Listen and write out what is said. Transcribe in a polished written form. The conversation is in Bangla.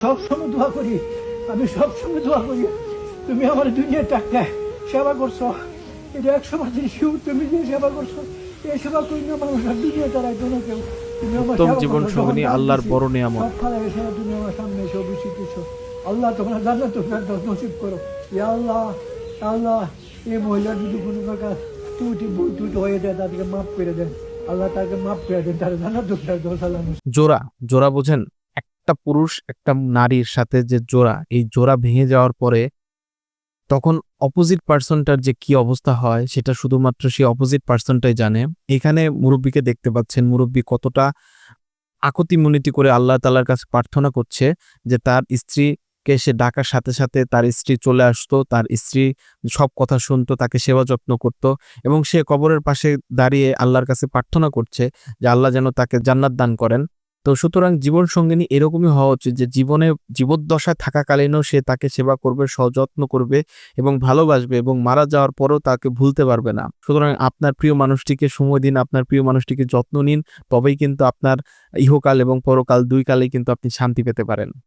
সবসময় দোয়া করি, আমি সবসময় দোয়া করি তুমি আমার দুনিয়ার টাকা সেবা করছো, এটা 100% শিউ, তুমি যে সেবা করছো এই সেবা করি না মানুষ আর দুনিয়া চালাইতো না কেউ। তুমি আমার উত্তম সেবা জীবন করছো, সঙ্গিনী যখন আল্লাহর কাঁদতেছি, বড় নিয়ামত। সব ফালা এসে তুমি আমার সামনে এসে অভিষেক দিচ্ছো। আল্লাহ তোমরা জান্নাতুল ফেরদৌস নসিব করো। ইয়া আল্লাহ, আল্লাহ এই মহিলার যদি কোনো প্রকার ত্রুটি ভুল ত্রুটি হয়ে যায় তাদেরকে মাফ করে দেন, আল্লাহ তাকে মাফ করে দেন, তারা জান্নাতুল ফেরদৌস আল্লাহ নসিব। জোড়া জোড়া বোঝেন? একটা পুরুষ একটা নারীর সাথে যে জোড়া, এই জোড়া ভেঙে যাওয়ার পরে তখন অপোজিট পার্সনটার যে কি অবস্থা হয় সেটা শুধুমাত্র সেই অপোজিট পার্সনটাই জানে। এখানে মুরব্বীকে দেখতে পাচ্ছেন, মুরব্বী কতটা আকুতি মিনতি করে আল্লাহ তাআলার কাছে প্রার্থনা করছে যে তার স্ত্রীকে সে ডাকার সাথে সাথে তার স্ত্রী চলে আসতো, তার স্ত্রী সব কথা শুনতো, তাকে সেবা যত্ন করত এবং সে কবরের পাশে দাঁড়িয়ে আল্লাহর কাছে প্রার্থনা করছে যে আল্লাহ যেন তাকে জান্নাত দান করেন। তো সুতরাং জীবন সঙ্গিনী এরকমই হওয়া উচিত যে জীবনে জীবদ্দশায় থাকাকালীনও সে তাকে সেবা করবে, সযত্ন করবে এবং ভালোবাসবে এবং মারা যাওয়ার পরেও তাকে ভুলতে পারবে না। সুতরাং আপনার প্রিয় মানুষটিকে সময় দিন, আপনার প্রিয় মানুষটিকে যত্ন নিন, তবেই কিন্তু আপনার ইহকাল এবং পরকাল দুই কালেই কিন্তু আপনি শান্তি পেতে পারেন।